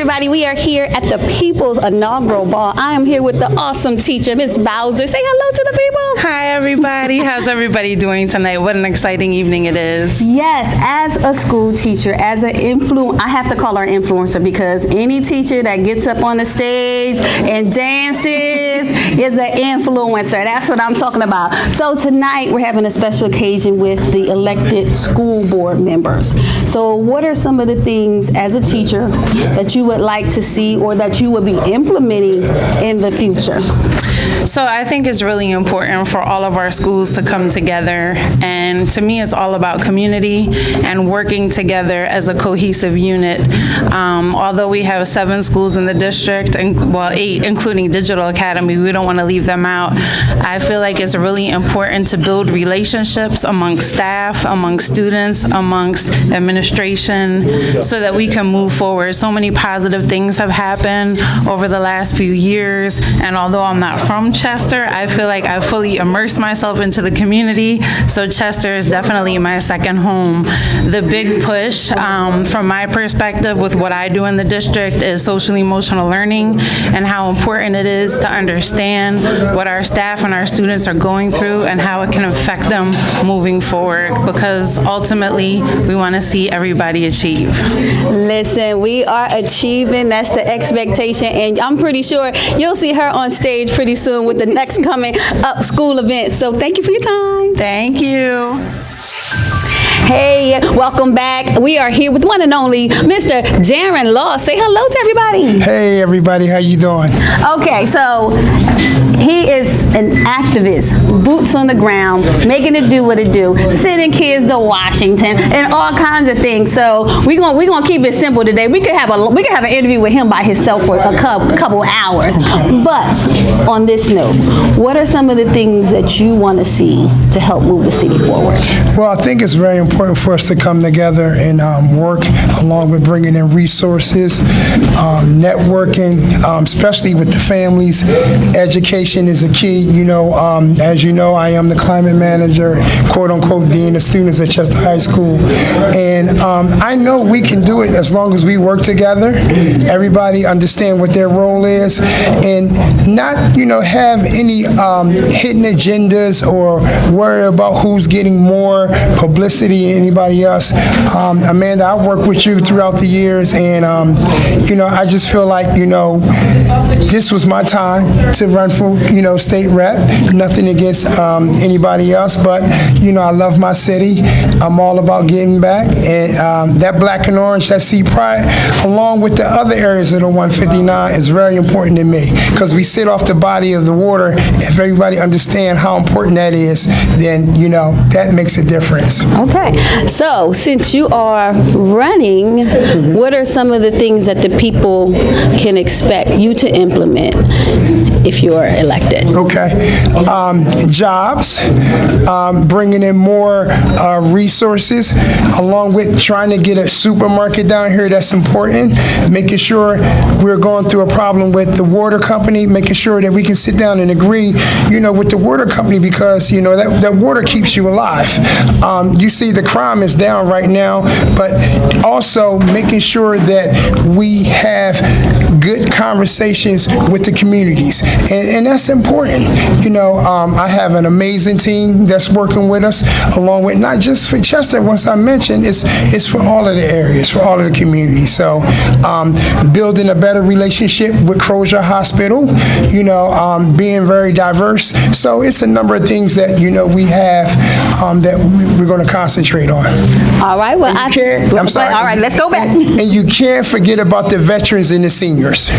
everybody. We are here at the People's Inaugural Ball. I am here with the awesome teacher, Miss Bowser. Say hello to the people. Hi, everybody. How's everybody doing tonight? What an exciting evening it is. Yes, as a school teacher, as an I have to call her influencer because any teacher that gets up on the stage and dances is an influencer. That's what I'm talking about. So tonight we're having a special occasion with the elected school board members. So what are some of the things as a teacher that you would like to see or that you would be implementing in the future? So I think it's really important for all of our schools to come together, and to me it's all about community and working together as a cohesive unit. Although we have 7 schools in the district, and well 8 including Digital Academy, we don't want to leave them out. I feel like it's really important to build relationships amongst staff, amongst students, amongst administration, so that we can move forward. So many positive things have happened over the last few years, and although I'm not from Chester, I feel like I fully immersed myself into the community, so Chester is definitely my second home. The big push from my perspective with what I do in the district is social emotional learning, and how important it is to understand what our staff and our students are going through and how it can affect them moving forward, because ultimately we want to see everybody achieve. Listen, we are achieving. That's the expectation, and I'm pretty sure you'll see her on stage pretty soon with the next coming up school event. So thank you for your time. Thank you. Hey, welcome back. We are here with one and only Mr. Darren Law. Say hello to everybody. Hey everybody, how you doing? Okay, so he is an activist, boots on the ground, making it do what it do, sending kids to Washington and all kinds of things. So we're gonna keep it simple today. We could have an interview with him by himself for a couple hours. But on this note, what are some of the things that you want to see to help move the city forward? Well, I think it's very important for us to come together and work along with bringing in resources, networking, especially with the families. Education is a key. You know, as you know, I am the climate manager, quote unquote, dean of students at Chester High School. And I know we can do it as long as we work together. Everybody understand what their role is and not, you know, have any hidden agendas or worry about who's getting more publicity than anybody else. Amanda, I've worked with you throughout the years, and you know, I just feel like, you know, this was my time to run for, you know, state rep. Nothing against anybody else, but you know, I love my city. I'm all about getting back, and that black and orange, that sea pride, along with the other areas of the 159, is very important to me, because we sit off the body of the water. If everybody understands how important that is, then, you know, that makes a difference. Okay, so since you are running, what are some of the things that the people can expect you to implement if you are elected? Okay, jobs, bringing in more resources, along with trying to get a supermarket down here. That's important. Making sure we're going through a problem with the water company, making sure that we can sit down and agree, you know, with the water company, because, you know, that water keeps you alive. You see the crime is down right now, but also making sure that we have good conversations with the communities, and that's important. You know, I have an amazing team that's working with us, along with not just for Chester. Once I mentioned, it's for all of the areas, for all of the communities. So building a better relationship with Crozier Hospital, you know, being very diverse. So it's a number of things that, you know, we have that we're going to concentrate on. All right, well, I'm sorry. All right, let's go back. And you can't forget about the veterans and the seniors.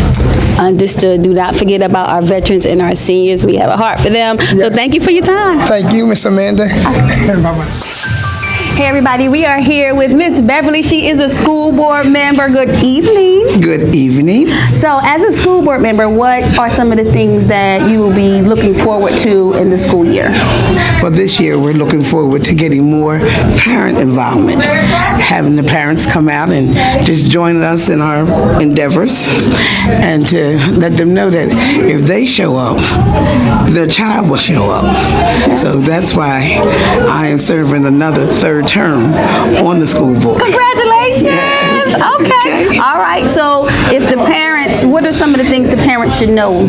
Understood. Do not forget about our veterans and our seniors. We have a heart for them. Yes. So thank you for your time. Thank you, Miss Amanda. Bye-bye. Hey everybody, we are here with Miss Beverly. She is a school board member. Good evening. Good evening. So as a school board member, what are some of the things that you will be looking forward to in the school year? Well, this year we're looking forward to getting more parent involvement, having the parents come out and just join us in our endeavors, and to let them know that if they show up, their child will show up. So that's why I am serving another third term on the school board. Congratulations! Yeah. Yes, okay. All right, so if the parents, what are some of the things the parents should know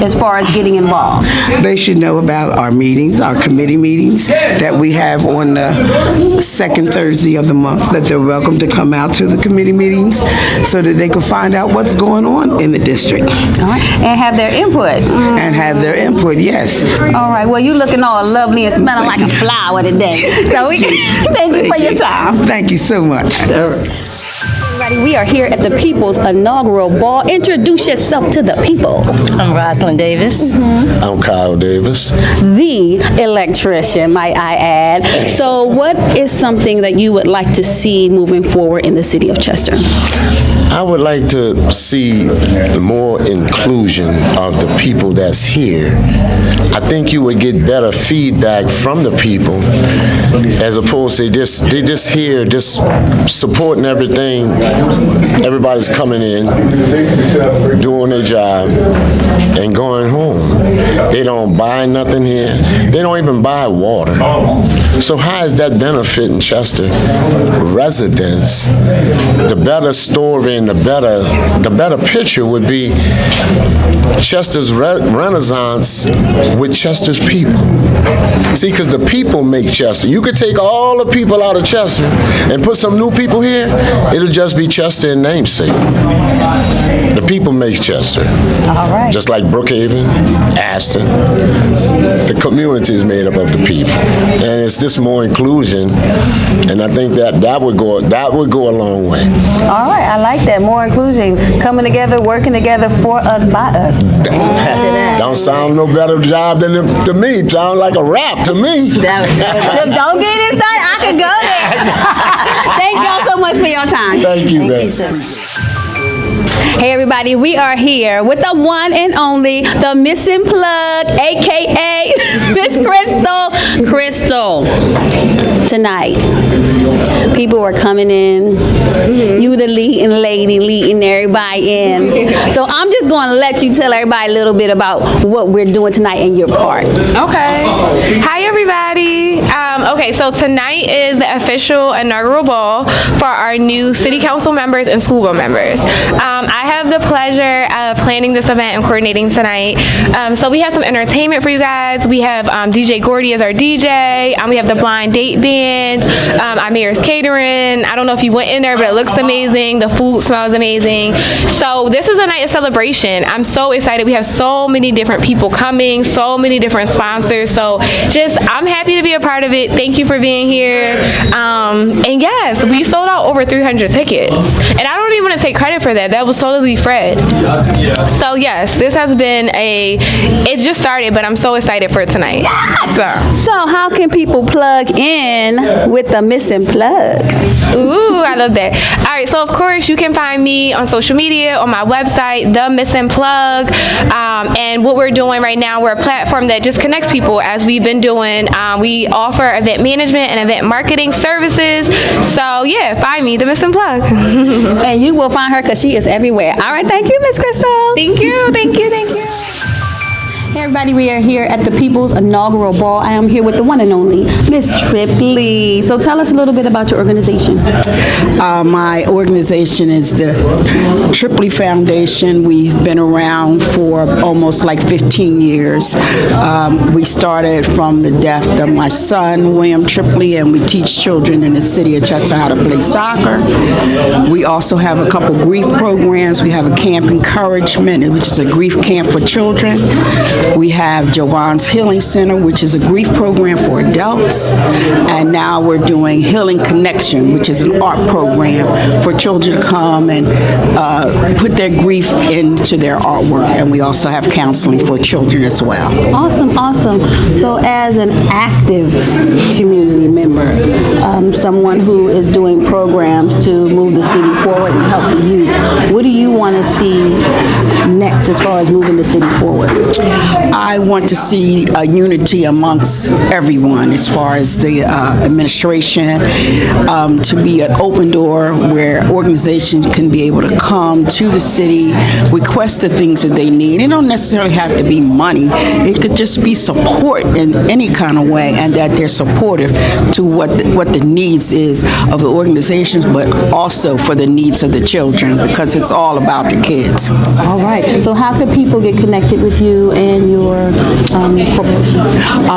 as far as getting involved? They should know about our meetings, our committee meetings that we have on the second Thursday of the month, that they're welcome to come out to the committee meetings so that they can find out what's going on in the district. All right, and have their input. And have their input, yes. All right, well, you looking all lovely and smelling like a flower today. So we thank you for your time. Thank you so much. All right. Everybody, we are here at the People's Inaugural Ball. Introduce yourself to the people. I'm Rosalind Davis. I'm Kyle Davis. The electrician, might I add. So what is something that you would like to see moving forward in the city of Chester? I would like to see more inclusion of the people that's here. I think you would get better feedback from the people as opposed to they just here, just supporting everything. Everybody's coming in, doing their job, and going home. They don't buy nothing here. They don't even buy water. So how is that benefiting Chester residents? The better story and the better picture would be Chester's renaissance with Chester's people. See, because the people make Chester. You could take all the people out of Chester and put some new people here, it'll just be Chester in namesake. The people make Chester. All right. Just like Brookhaven, Aston. The community is made up of the people. And it's this more inclusion, and I think that would go a long way. All right, I like that. More inclusion, coming together, working together for us, by us. Don't sound no better job than to me. Sound like a rap to me. Don't get it started. I could go there. Thank y'all so much for your time. Thank you, man. Hey everybody, we are here with the one and only, the missing plug, aka Miss Crystal. Tonight, people are coming in. You the leading lady, leading everybody in. So I'm just going to let you tell everybody a little bit about what we're doing tonight and your part. Okay. Hi, everybody. Okay, so tonight is the official inaugural ball for our new city council members and school board members. I have the pleasure of planning this event and coordinating tonight. So we have some entertainment for you guys. We have DJ Gordy as our DJ. We have the blind date band. Our mayor's catering. I don't know if you went in there, but it looks amazing. The food smells amazing. So this is a night of celebration. I'm so excited. We have so many different people coming, so many different sponsors. So I'm happy to be a part of it. Thank you for being here. And yes, we sold out over 300 tickets. And I don't even want to take credit for that. That was totally Fred. So yes, this has been it just started, but I'm so excited for tonight. So how can people plug in with the missing plug? Ooh, I love that. All right, so of course you can find me on social media, on my website, The Missing Plug. And what we're doing right now, we're a platform that just connects people, as we've been doing. We offer event management and event marketing services. So yeah, find me, The Missing Plug. And you will find her because she is everywhere. All right, thank you, Miss Crystal. Thank you, thank you, thank you. Hey everybody, we are here at the People's Inaugural Ball. I am here with the one and only Miss Tripley. So tell us a little bit about your organization. My organization is the Tripley Foundation. We've been around for almost like 15 years. We started from the death of my son, William Tripley, and we teach children in the city of Chester how to play soccer. We also have a couple grief programs. We have a camp encouragement, which is a grief camp for children. We have Joanne's Healing Center, which is a grief program for adults. And now we're doing Healing Connection, which is an art program for children to come and put their grief into their artwork. And we also have counseling for children as well. Awesome, awesome. So as an active community member, someone who is doing programs to move the city forward and help the youth, what do you want to see next as far as moving the city forward? I want to see a unity amongst everyone as far as the administration, to be an open door where organizations can be able to come to the city, request the things that they need. It don't necessarily have to be money. It could just be support in any kind of way, and that they're supportive to what the needs is of the organizations, but also for the needs of the children, because it's all about the kids. All right. So how can people get connected with you and your corporation?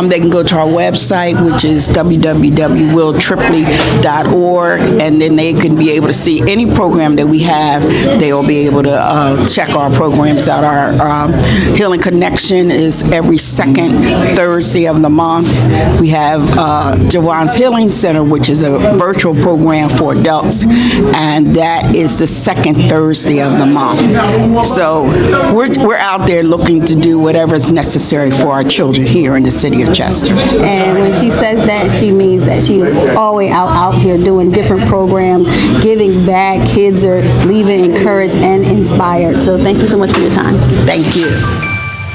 They can go to our website, which is www.willtripley.org, and then they can be able to see any program that we have. They will be able to check our programs out. Our Healing Connection is every second Thursday of the month. We have Javon's Healing Center, which is a virtual program for adults, and that is the second Thursday of the month. So we're out there looking to do whatever is necessary for our children here in the city of Chester. And when she says that, she means that she is always out here doing different programs, giving back. Kids are leaving encouraged and inspired. So thank you so much for your time. Thank you.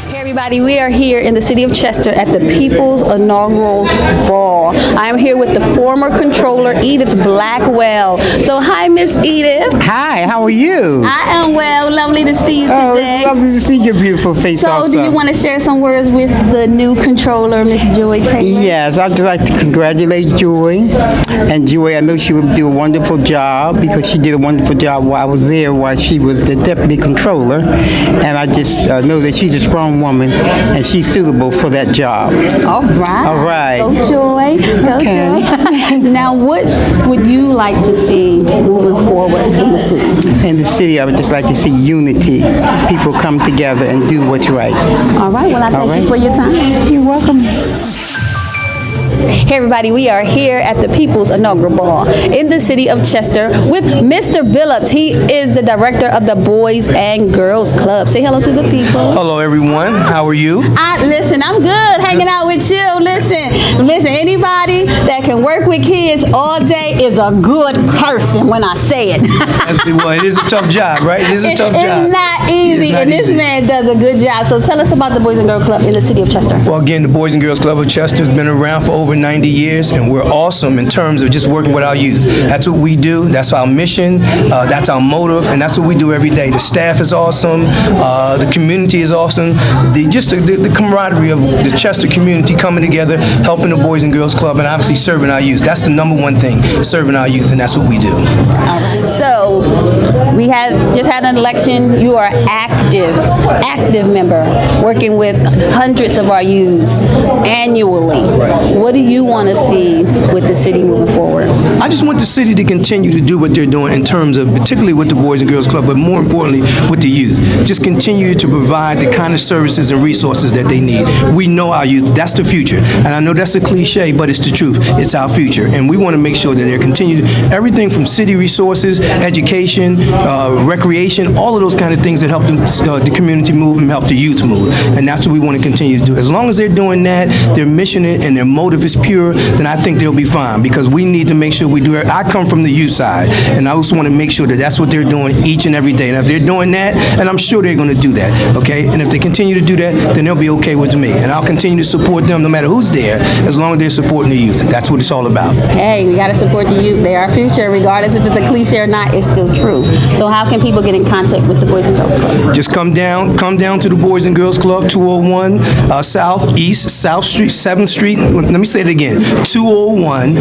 Hey everybody, we are here in the city of Chester at the People's Inaugural Ball. I'm here with the former controller, Edith Blackwell. So hi, Miss Edith. Hi, how are you? I am well. Lovely to see you today. It's lovely to see your beautiful face So also. do you want to share some words with the new controller, Miss Joy Taylor? Yes, I'd just like to congratulate Joy. And Joy, I know she would do a wonderful job because she did a wonderful job while I was there while she was the deputy controller. And I just know that she's a strong woman and she's suitable for that job. All right. All right. Go Joy. Go Okay. Joy. Now, what would you like to see moving forward in the city? In the city, I would just like to see unity. People come together and do what's right. All right. Well, I thank you for your time. You're welcome. Hey everybody, we are here at the People's Inaugural Ball in the city of Chester with Mr. Billups. He is the director of the Boys and Girls Club. Say hello to the people. Hello everyone, how are you? Listen, I'm good hanging out with you. Listen, anybody that can work with kids all day is a good person when I say it. Well, it is a tough job, right? It is a tough job. It's not easy, not and this easy. man does a good job. So tell us about the Boys and Girls Club in the city of Chester. Well, again, the Boys and Girls Club of Chester has been around for over 90 years, and we're awesome in terms of just working with our youth. That's what we do. That's our mission. That's our motive, and that's what we do every day. The staff is awesome. The community is awesome. The camaraderie of the Chester community coming together, helping the Boys and Girls Club, and obviously serving our youth. That's the number one thing, serving our youth, and that's what we do. So we just had an election. You are active member, working with hundreds of our youths annually. Right. What do you want to see with the city moving forward? I just want the city to continue to do what they're doing in terms of, particularly with the Boys and Girls Club, but more importantly with the youth. Just continue to provide the kind of services and resources that they need. We know our youth, that's the future. And I know that's a cliche, but it's the truth. It's our future. And we want to make sure that they're continuing, everything from city resources, education, recreation, all of those kind of things that help the community move and help the youth move. And that's what we want to continue to do. As long as they're doing that, their mission and their motive is pure, then I think they'll be fine, because we need to make sure we do it. I come from the youth side, and I just want to make sure that that's what they're doing each and every day. And if they're doing that, and I'm sure they're going to do that, okay? And if they continue to do that, then they'll be okay with me. And I'll continue to support them no matter who's there, as long as they're supporting the youth. That's what it's all about. Hey, we got to support the youth. They're our future, regardless if it's a cliche or not, it's still true. So how can people get in contact with the Boys and Girls Club? Just come down to the Boys and Girls Club, 201 South Street, 7th Street. Let me say it again, 201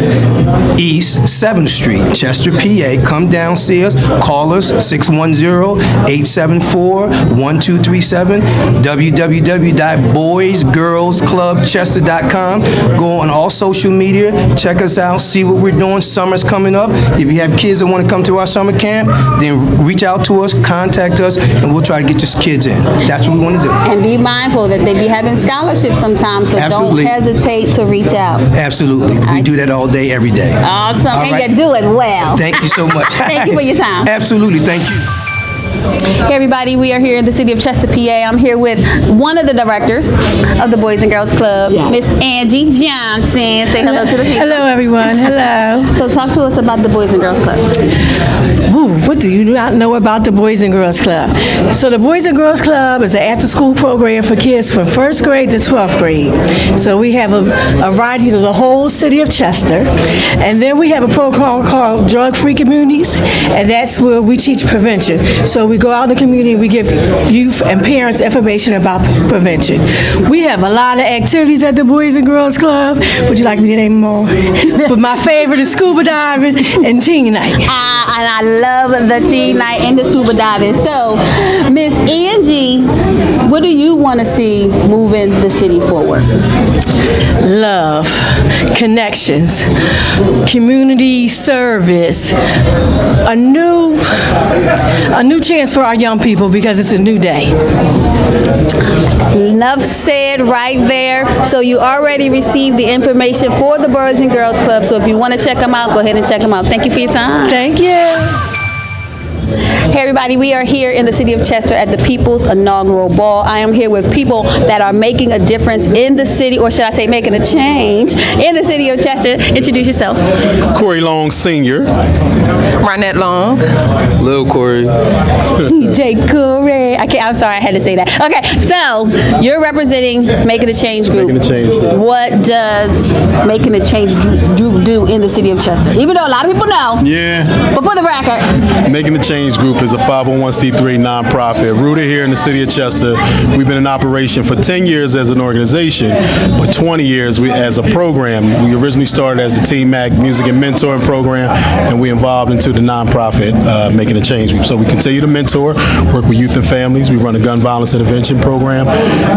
East 7th Street, Chester, PA. Come down, see us, call us, 610-874-1237, www.boysgirlsclubchester.com. Go on all social media, check us out, see what we're doing. Summer's coming up. If you have kids that want to come to our summer camp, then reach out to us, contact us, and we'll try to get your kids in. That's what we want to do. And be mindful that they be having scholarships sometimes, so Absolutely. don't hesitate to reach out. Absolutely. We do that all day, every day. Awesome. All And right. you do it well. Thank you so much. Thank you for your time. Absolutely. Thank you. Hey everybody, we are here in the city of Chester, PA. I'm here with one of the directors of the Boys and Girls Club, Miss Angie Johnson. Say hello to the people. Hello everyone, hello. So talk to us about the Boys and Girls Club. Ooh, what do you not know about the Boys and Girls Club? So the Boys and Girls Club is an after-school program for kids from 1st grade to 12th grade. So we have a variety to the whole city of Chester. And then we have a program called Drug-Free Communities, and that's where we teach prevention. So we go out in the community, we give youth and parents information about prevention. We have a lot of activities at the Boys and Girls Club. Would you like me to name them all? But my favorite is scuba diving and teen night. And I love the teen night and the scuba diving. So, Miss Angie, what do you want to see moving the city forward? Love, connections, community service, a new chance for our young people because it's a new day. Enough said right there. So you already received the information for the Boys and Girls Club. So if you want to check them out, go ahead and check them out. Thank you for your time. Thank you. Hey everybody, we are here in the city of Chester at the People's Inaugural Ball. I am here with people that are making a difference in the city, or should I say making a change in the city of Chester. Introduce yourself. Corey Long Sr. Ronette Long. Lil Corey. DJ Corey. I'm sorry, I had to say that. Okay, so you're representing Making a Change Group. Making a Change Group. What does Making a Change Group do in the city of Chester? Even though a lot of people know. Yeah. But for the record. Making a Change Group is a 501c3 nonprofit rooted here in the city of Chester. We've been in operation for 10 years as an organization, but 20 years as a program. We originally started as the Team Mac Music and Mentoring Program, and we evolved into the nonprofit Making a Change Group. So we continue to mentor, work with youth and families. We run a gun violence intervention program,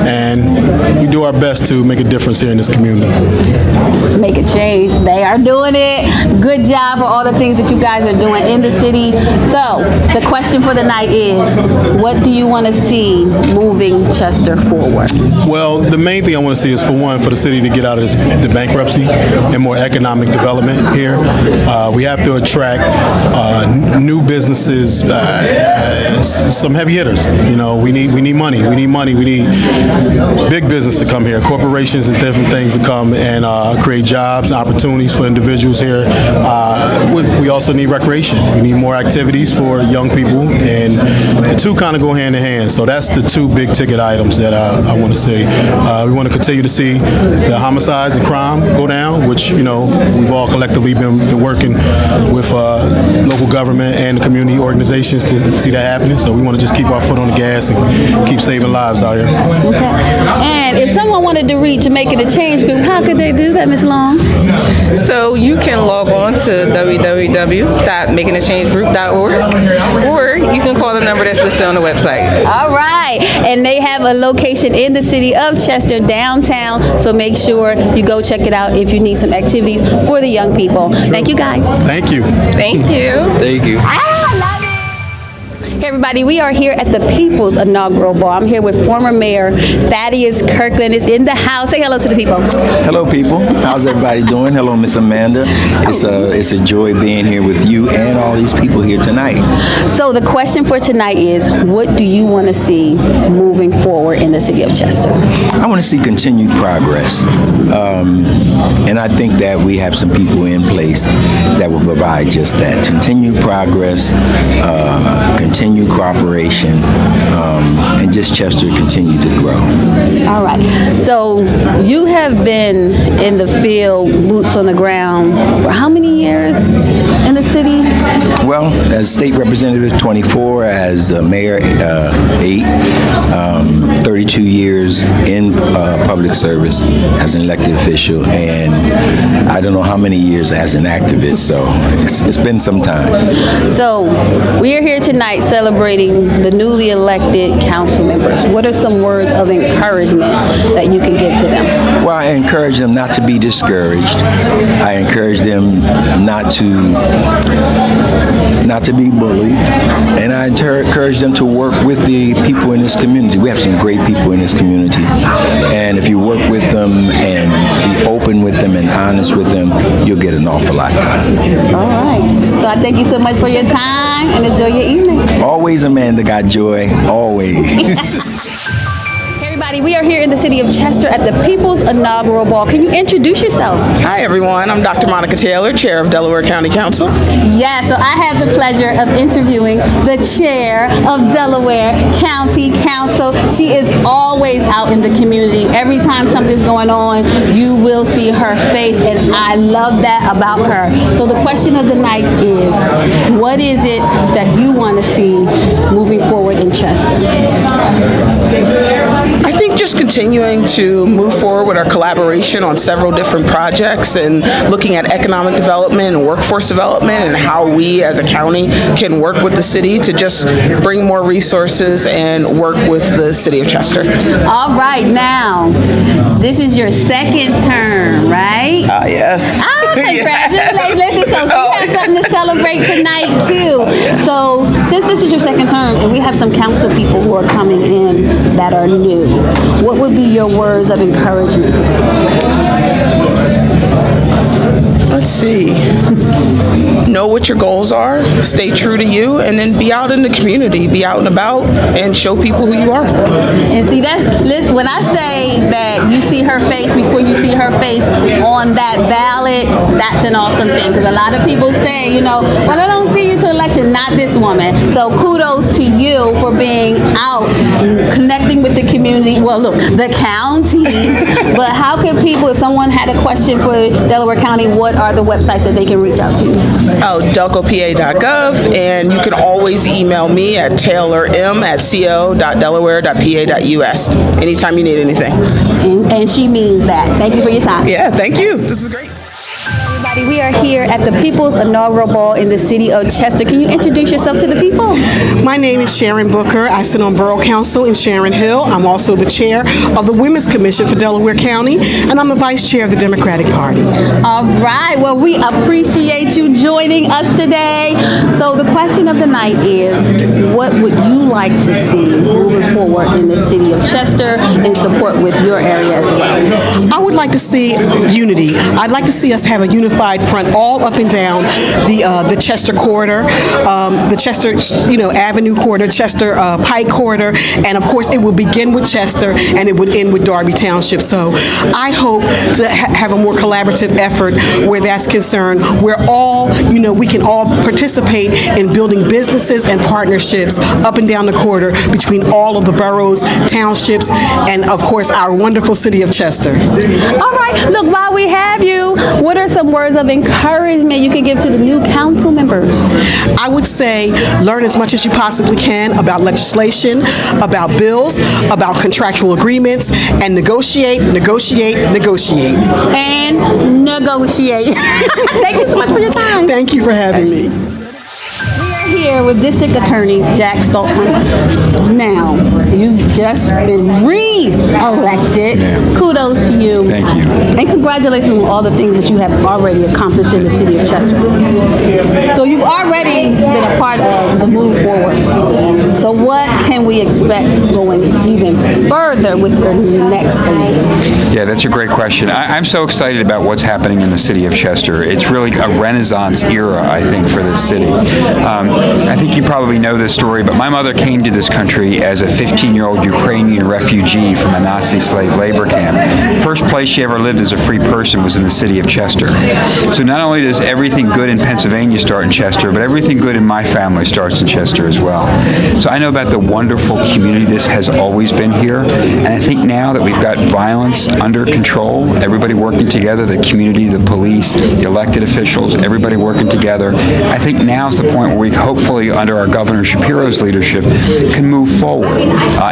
and we do our best to make a difference here in this community. Make a change. They are doing it. Good job for all the things that you guys are doing in the city. So the question for the night is, what do you want to see moving Chester forward? Well, the main thing I want to see is, for one, for the city to get out of the bankruptcy and more economic development here. We have to attract new businesses, some heavy hitters. You know, we need money. We need big business to come here, corporations and different things to come and create jobs and opportunities for individuals here. We also need recreation. We need more activities for young people, and the two kind of go hand in hand. So that's the two big ticket items that I want to see. We want to continue to see the homicides and crime go down, which, you know, we've all collectively been working with local government and the community organizations to see that happening. So we want to just keep our foot on the gas and keep saving lives out here. Okay. And if someone wanted to reach Making a Change Group, how could they do that, Ms. Long? So you can log on to www.makingachangegroup.org, or you can call the number that's listed on the website. All right. And they have a location in the city of Chester, downtown, so make sure you go check it out if you need some activities for the young people. Thank you, guys. Thank you. Thank you. Thank you. Hey everybody, we are here at the People's Inaugural Ball. I'm here with former Mayor Thaddeus Kirkland is in the house. Say hello to the people. Hello people, how's everybody doing? Hello Miss Amanda. It's a joy being here with you and all these people here tonight. So the question for tonight is, what do you want to see moving forward in the city of Chester? I want to see continued progress, and I think that we have some people in place that will provide just that. Continued progress, continued cooperation, and just Chester continue to grow. All right. So you have been in the field, boots on the ground, for how many years in the city? Well, as state representative, 24, as mayor, 8, 32 years in public service as an elected official, and I don't know how many years as an activist, so it's been some time. So we are here tonight celebrating the newly elected council members. What are some words of encouragement that you can give to them? Well, I encourage them not to be discouraged. I encourage them not to be bullied, and I encourage them to work with the people in this community. We have some great people in this community, and if you work with them and be open with them and honest with them, you'll get an awful lot done. All right. So I thank you so much for your time and enjoy your evening. Always Amanda got joy, always. Everybody, we are here in the city of Chester at the People's Inaugural Ball. Can you introduce yourself? Hi, everyone. I'm Dr. Monica Taylor, Chair of Delaware County Council. Yeah, so I have the pleasure of interviewing the Chair of Delaware County Council. She is always out in the community. Every time something's going on, you will see her face, and I love that about her. So the question of the night is, what is it that you want to see moving forward in Chester? I think just continuing to move forward with our collaboration on several different projects and looking at economic development and workforce development and how we as a county can work with the city to just bring more resources and work with the city of Chester. All right, now, this is your second term, right? Yes. Congratulations. Listen, so she has something to celebrate tonight, too. So, since this is your second term, and we have some council people who are coming in that are new, what would be your words of encouragement to them? Let's see. Know what your goals are, stay true to you, and then be out in the community, be out and about, and show people who you are. And see, when I say that you see her face before you see her face on that ballot, that's an awesome thing. Because a lot of people say, well, I don't see you to election, not this woman. So kudos to you for being out, connecting with the community. Well, look, the county. But how can people, if someone had a question for Delaware County, what are the websites that they can reach out to? delcopa.gov, and you can always email me at taylorm@co.delaware.pa.us anytime you need anything. And she means that. Thank you for your time. Yeah, thank you. This is great. Everybody, we are here at the People's Inaugural Ball in the city of Chester. Can you introduce yourself to the people? My name is Sharon Booker. I sit on Borough Council in Sharon Hill. I'm also the chair of the Women's Commission for Delaware County, and I'm the vice chair of the Democratic Party. All right. Well, we appreciate you joining us today. So the question of the night is, what would you like to see moving forward in the city of Chester in support with your area as well? I would like to see unity. I'd like to see us have a unified front all up and down the Chester corridor, the Chester Avenue corridor, Chester Pike corridor, and of course it will begin with Chester and it would end with Darby Township. So I hope to have a more collaborative effort where that's concerned, where we can all participate in building businesses and partnerships up and down the corridor between all of the boroughs, townships, and of course our wonderful city of Chester. All right. Look, while we have you, what are some words of encouragement you can give to the new council members? I would say learn as much as you possibly can about legislation, about bills, about contractual agreements, and negotiate. And negotiate. Thank you so much for your time. Thank you for having me. Here with District Attorney Jack Stoltzman. Now, you've just been re-elected. Yes, kudos to you. Thank you. And congratulations on all the things that you have already accomplished in the city of Chester. So you've already been a part of the move forward. So what can we expect going even further with your next season? Yeah, that's a great question. I'm so excited about what's happening in the city of Chester. It's really a renaissance era, I think, for this city. I think you probably know this story, but my mother came to this country as a 15-year-old Ukrainian refugee from a Nazi slave labor camp. First place she ever lived as a free person was in the city of Chester. So not only does everything good in Pennsylvania start in Chester, but everything good in my family starts in Chester as well. So I know about the wonderful community this has always been here, and I think now that we've got violence under control, everybody working together, the community, the police, the elected officials, everybody working together, I think now's the point where we hopefully, under our Governor Shapiro's leadership, can move forward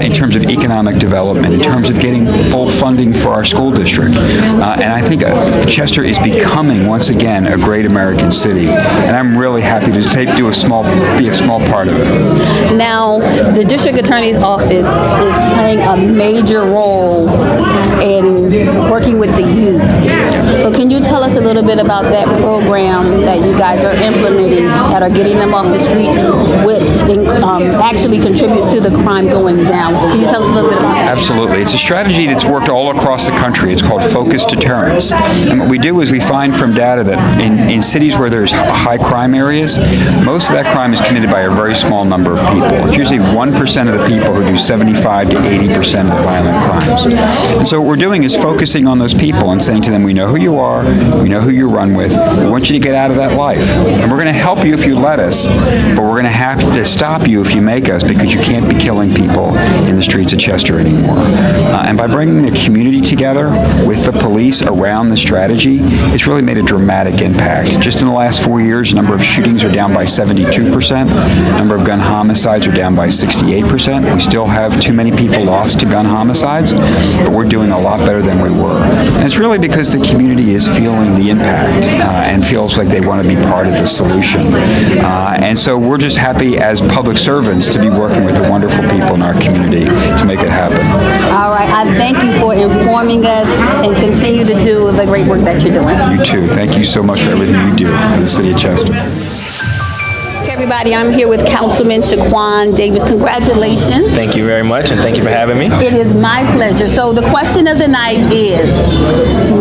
in terms of economic development, in terms of getting full funding for our school district. And I think Chester is becoming, once again, a great American city. And I'm really happy to be a small part of it. Now, the district attorney's office is playing a major role in working with the youth. So can you tell us a little little bit about that program that you guys are implementing that are getting them off the streets, which actually contributes to the crime going down? Can you tell us a little bit about that? Absolutely. It's a strategy that's worked all across the country. It's called focused deterrence. And what we do is we find from data that in cities where there's high crime areas, most of that crime is committed by a very small number of people. It's usually 1% of the people who do 75 to 80% of the violent crimes. And so what we're doing is focusing on those people and saying to them, we know who you are, we know who you run with, we want you to get out of that life. And we're going to help you if you let us, but we're going to have to stop you if you make us, because you can't be killing people in the streets of Chester anymore. And by bringing the community together with the police around the strategy, it's really made a dramatic impact. Just in the last 4 years, the number of shootings are down by 72%, number of gun homicides are down by 68%. We still have too many people lost to gun homicides, but we're doing a lot better than we were. And it's really because the community is feeling the impact and feels like they want to be part of the solution. And so we're just happy as public servants to be working with the wonderful people in our community to make it happen. All right. I thank you for informing us and continue to do the great work that you're doing. You too. Thank you so much for everything you do in the city of Chester. Everybody, I'm here with Councilman Shaquan Davis. Congratulations. Thank you very much, and thank you for having me. It is my pleasure. So the question of the night is,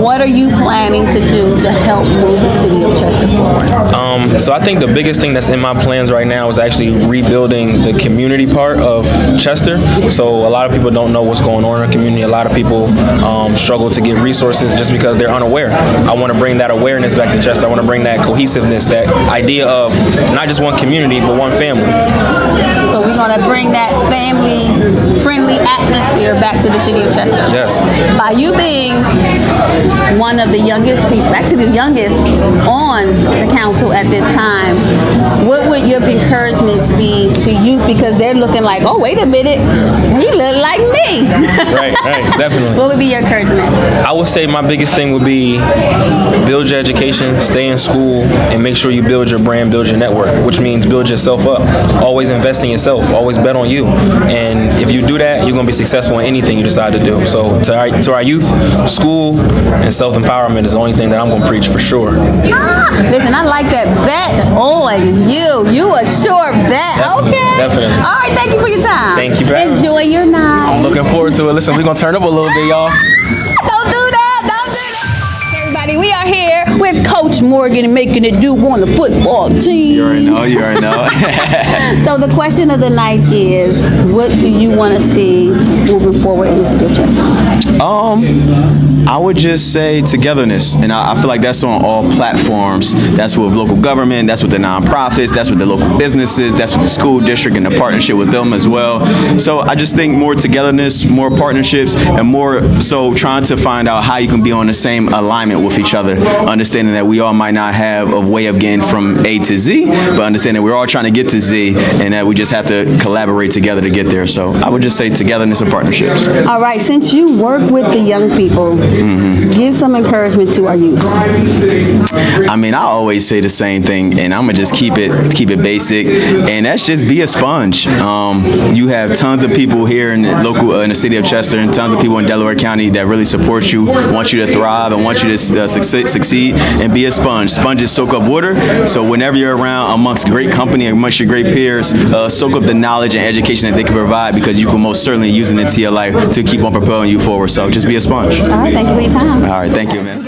what are you planning to do to help move the city of Chester forward? So I think the biggest thing that's in my plans right now is actually rebuilding the community part of Chester. So a lot of people don't know what's going on in the community. A lot of people struggle to get resources just because they're unaware. I want to bring that awareness back to Chester. I want to bring that cohesiveness, that idea of not just one community, but one family. So we're going to bring that family-friendly atmosphere back to the city of Chester. Yes. By you being one of the youngest people, actually the youngest on the council at this time, what would your encouragements be to youth? Because they're looking like, oh, wait a minute, he look like me. Right, definitely. What would be your encouragement? I would say my biggest thing would be build your education, stay in school, and make sure you build your brand, build your network, which means build yourself up. Always invest in yourself. Always bet on you. And if you do that, you're going to be successful in anything you decide to do. So to our youth, school and self-empowerment is the only thing that I'm going to preach for sure. Listen, I like that bet on you. You a sure bet. Okay. Definitely. All right, thank you for your time. Thank you for having me. Enjoy your night. I'm looking forward to it. Listen, we're going to turn up a little bit, y'all. Don't do that. Don't do that. Everybody, we are here with Coach Morgan making it do on the football team. You already know. So the question of the night is, what do you want to see moving forward in the city of Chester? I would just say togetherness, and I feel like that's on all platforms. That's with local government, that's with the nonprofits, that's with the local businesses, that's with the school district and the partnership with them as well. So I just think more togetherness, more partnerships, and more so trying to find out how you can be on the same alignment with each other, understanding that we all might not have a way of getting from A to Z, but understanding we're all trying to get to Z, and that we just have to collaborate together to get there. So I would just say togetherness and partnerships. All right, since you work with the young people, give some encouragement to our youth. I mean, I always say the same thing, and I'm gonna just keep it basic, and that's just be a sponge. You have tons of people here in the city of Chester, and tons of people in Delaware County that really support you, want you to thrive, and want you to succeed. And be a sponge. Sponges soak up water, so whenever you're around amongst great company, amongst your great peers, soak up the knowledge and education that they can provide, because you can most certainly use it into your life to keep on propelling you forward. So just be a sponge. All right, thank you for your time. All right, thank you, man.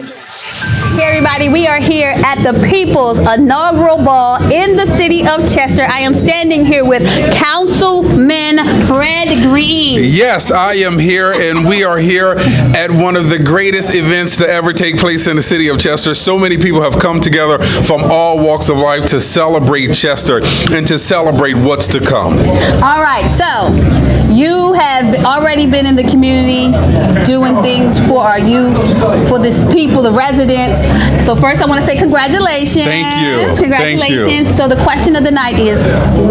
Hey everybody, we are here at the People's Inaugural Ball in the city of Chester. I am standing here with Councilman Fred Green. Yes, I am here, and we are here at one of the greatest events to ever take place in the city of Chester. So many people have come together from all walks of life to celebrate Chester and to celebrate what's to come. All right, so you have already been in the community doing things for our youth, for the people, the residents. So first I want to say congratulations. Thank you. Congratulations. Thank you. So the question of the night is,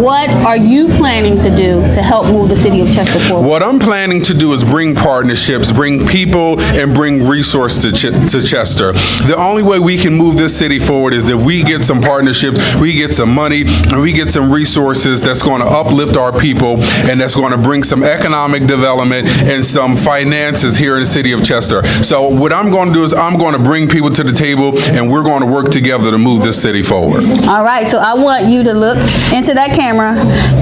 what are you planning to do to help move the city of Chester forward? What I'm planning to do is bring partnerships, bring people, and bring resources to Chester. The only way we can move this city forward is if we get some partnerships, we get some money, and we get some resources that's going to uplift our people, and that's going to bring some economic development and some finances here in the city of Chester. So what I'm going to do is I'm going to bring people to the table table, and we're going to work together to move this city forward. All right, so I want you to look into that camera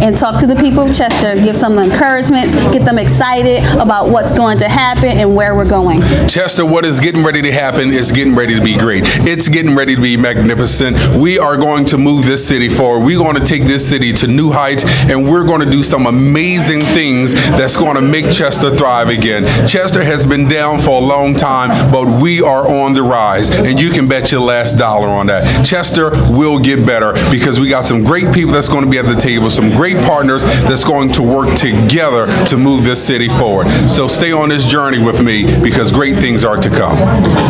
and talk to the people of Chester, give some encouragement, get them excited about what's going to happen and where we're going. Chester, what is getting ready to happen is getting ready to be great. It's getting ready to be magnificent. We are going to move this city forward. We're going to take this city to new heights, and we're going to do some amazing things that's going to make Chester thrive again. Chester has been down for a long time, but we are on the rise, and you can bet your last dollar on that. Chester will get better because we got some great people that's going to be at the table, some great partners that's going to work together to move this city forward. So stay on this journey with me because great things are to come.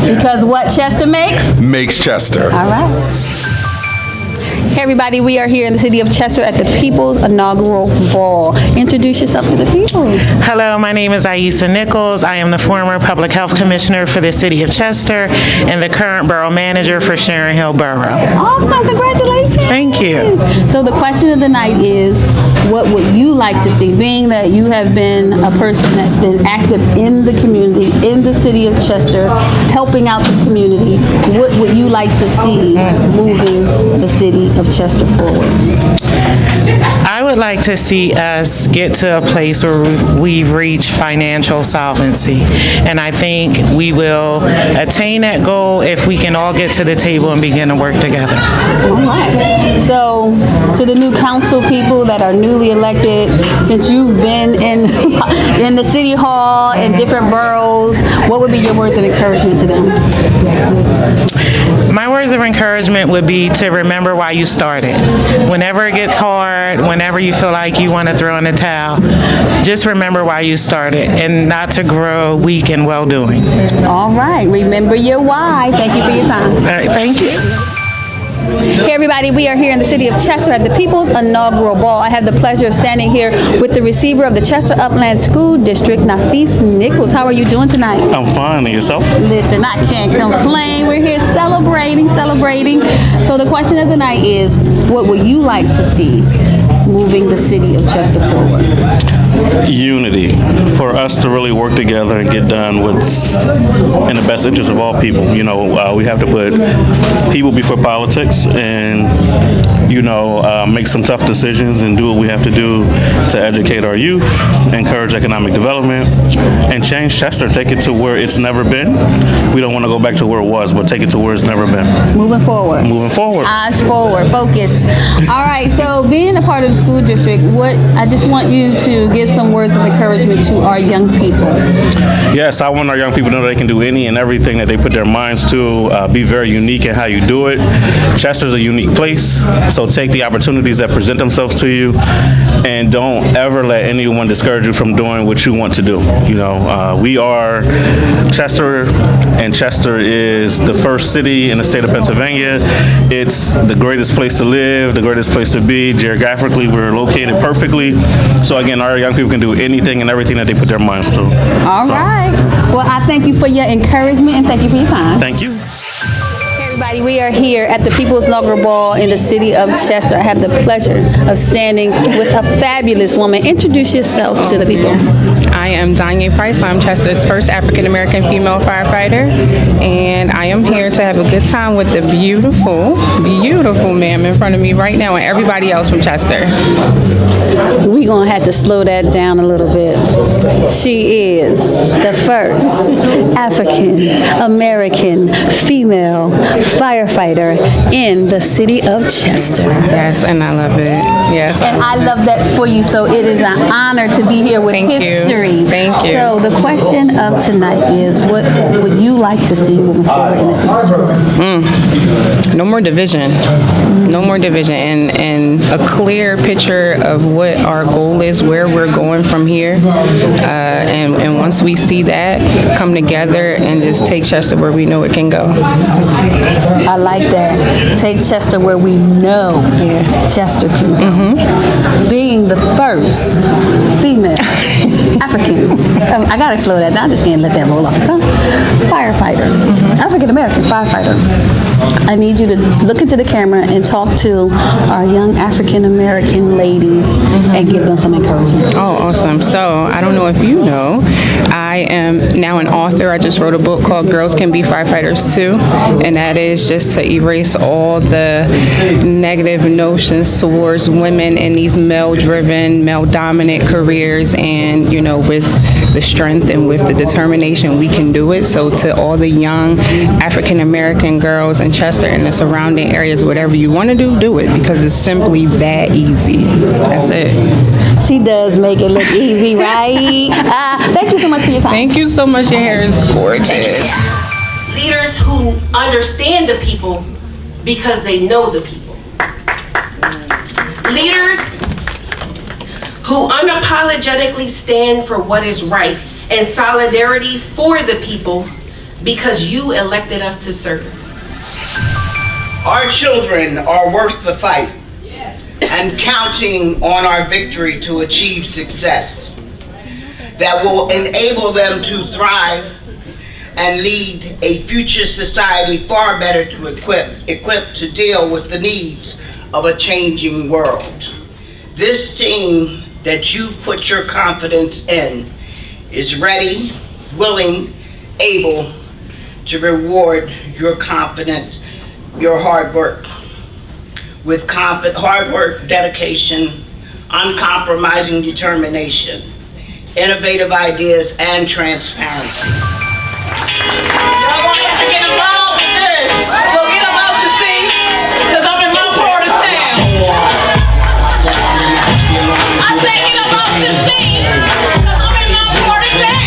Because what Chester makes? Makes Chester. All right. Hey everybody, we are here in the city of Chester at the People's Inaugural Ball. Introduce yourself to the people. Hello, my name is Aisa Nichols. I am the former Public Health Commissioner for the city of Chester and the current Borough Manager for Sharon Hill Borough. Awesome, congratulations. Thank you. So the question of the night is, what would you like to see? Being that you have been a person that's been active in the community, in the city of Chester, helping out the community, what would you like to see moving the city of Chester forward? I would like to see us get to a place where we've reached financial solvency. And I think we will attain that goal if we can all get to the table and begin to work together. All right. So to the new council people that are newly elected, since you've been in the city hall in different boroughs, what would be your words of encouragement to them? My words of encouragement would be to remember why you started. Whenever it gets hard, whenever you feel like you want to throw in the towel, just remember why you started and not to grow weak in well-doing. All right. Remember your why. Thank you for your time. All right. Thank you. Hey everybody, we are here in the city of Chester at the People's Inaugural Ball. I have the pleasure of standing here with the receiver of the Chester Upland School District, Nafis Nichols. How are you doing tonight? I'm fine, and yourself? Listen, I can't complain. We're here celebrating. So the question of the night is, what would you like to see moving the city of Chester forward? Unity, for us to really work together and get done what's in the best interest of all people. You know, we have to put people before politics and, you know, make some tough decisions and do what we have to do to educate our youth, encourage economic development, and change Chester, take it to where it's never been. We don't want to go back to where it was, but take it to where it's never been. Moving forward. Moving forward. Eyes forward, focus. All right, so being a part of the school district, I just want you to give some words of encouragement to our young people. Yes, I want our young people to know they can do any and everything that they put their minds to, be very unique in how you do it. Chester's a unique place, so take the opportunities that present themselves to you and don't ever let anyone discourage you from doing what you want to do. You know, we are Chester, and Chester is the first city in the state of Pennsylvania. It's the greatest place to live, the greatest place to be. Geographically, we're located perfectly. So again, our young people can do anything and everything that they put their minds to. All right. Well, I thank you for your encouragement and thank you for your time. Thank you. Everybody, we are here at the People's Inaugural Ball in the city of Chester. I have the pleasure of standing with a fabulous woman. Introduce yourself to the people. I am Danya Price. I'm Chester's first African-American female firefighter, and I am here to have a good time with the beautiful, beautiful ma'am in front of me right now and everybody else from Chester. We're going to have to slow that down a little bit. She is the first African-American female firefighter in the city of Chester. Yes, and I love it. Yes. And I love that for you, so it is an honor to be here with history. Thank you. So the question of tonight is, what would you like to see moving forward in the city of Chester? No more division. No more division, and a clear picture of what our goal is, where we're going from here. And once we see that, come together and just take Chester where we know it can go. I like that. Take Chester where we know Chester can go. Being the first female African. I gotta slow that down. I just can't let that roll off the tongue. Firefighter. African American firefighter. I need you to look into the camera and talk to our young African American ladies and give them some encouragement. Oh, awesome. So, I don't know if you know, I am now an author. I just wrote a book called Girls Can Be Firefighters Too, and that is just to erase all the negative notions towards women in these male-driven, male-dominant careers, and, you know, with the strength and with the determination, we can do it. So to all the young African-American girls in Chester and the surrounding areas, whatever you want to do it, because it's simply that easy. That's it. She does make it look easy, right? Thank you so much for your time. Thank you so much. Your hair is gorgeous. Leaders who understand the people because they know the people. Leaders who unapologetically stand for what is right and solidarity for the people because you elected us to serve. Our children are worth the fight and counting on our victory to achieve success that will enable them to thrive and lead a future society far better to equipped to deal with the needs of a changing world. This team that you've put your confidence in is ready, willing, able to reward your confidence, your hard work. With hard work, dedication, uncompromising determination, innovative ideas, and transparency. Y'all gonna have to get involved with this. So get them out your seats, because I'm in my part of town. I say get them out your seats, because I'm in my part of town.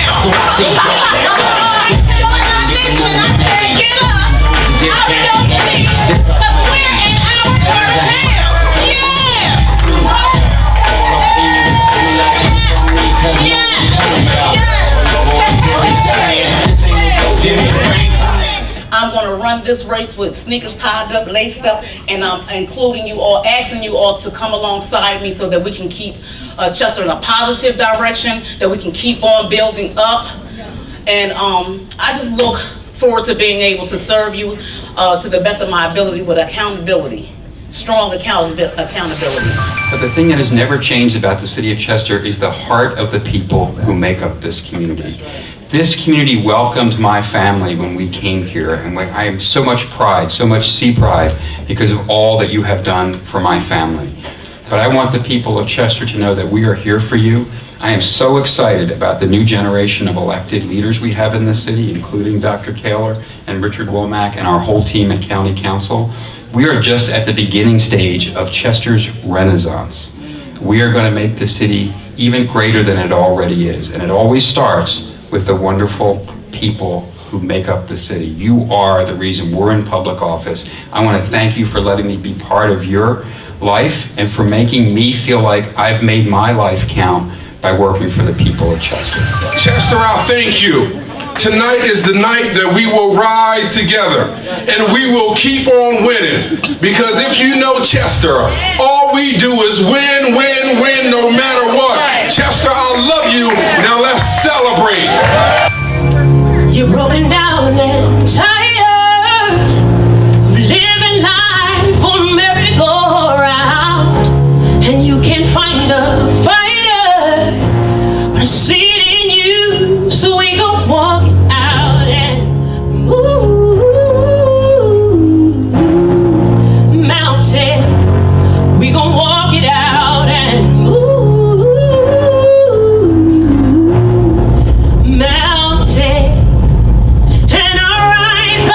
Get up out your seats, because we're in our part of town. I'm going to run this race with sneakers tied up, laced up, and I'm including you all, asking you all to come alongside me so that we can keep Chester in a positive direction, that we can keep on building up. And I just look forward to being able to serve you to the best of my ability with accountability, strong accountability. But the thing that has never changed about the city of Chester is the heart of the people who make up this community. This community welcomed my family when we came here, and I have so much pride, so much sea pride, because of all that you have done for my family. But I want the people of Chester to know that we are here for you. I am so excited about the new generation of elected leaders we have in the city, including Dr. Kaler and Richard Womack and our whole team at County Council. We are just at the beginning stage of Chester's renaissance. We are going to make the city even greater than it already is, and it always starts with the wonderful people who make up the city. You are the reason we're in public office. I want to thank you for letting me be part of your life and for making me feel like I've made my life count by working for the people of Chester. Chester, I thank you. Tonight is the night that we will rise together and we will keep on winning. Because if you know Chester, all we do is win, win, win, no matter what. Chester, I love you. Now let's celebrate. You're broken down and tired of living life on a merry-go-round, and you can't find a fighter, but I see it in you, so we gon' walk it out and move mountains. We gon' walk it out and move mountains. And I'll rise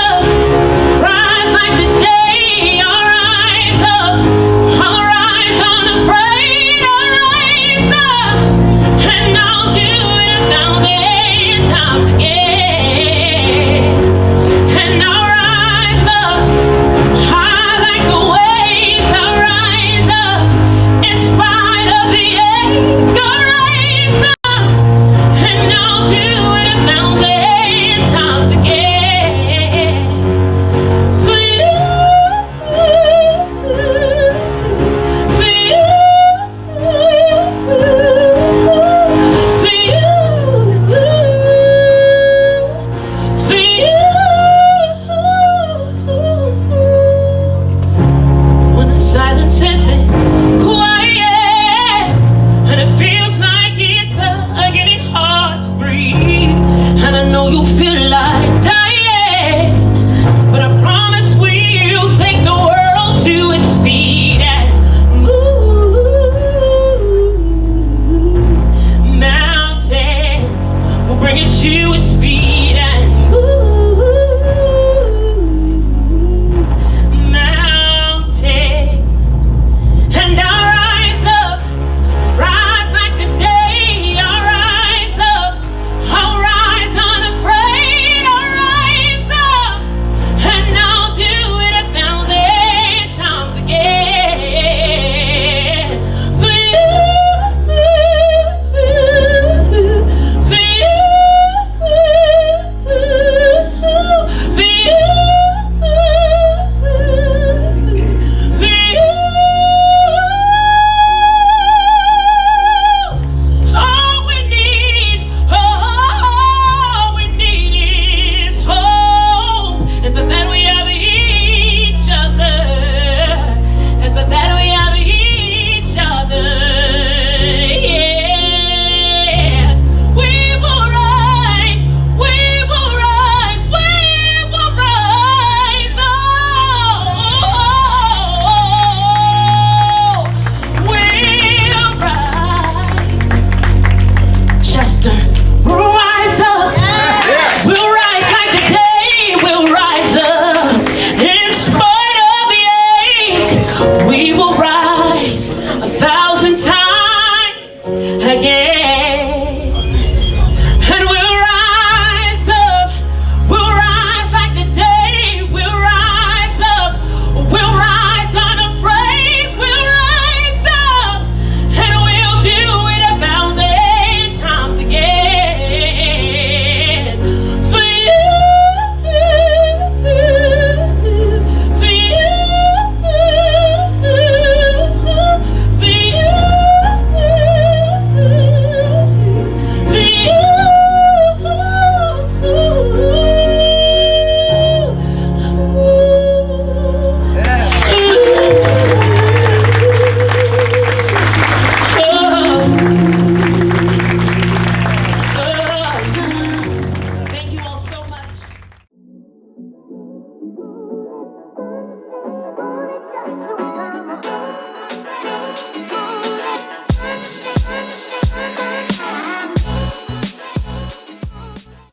Chester.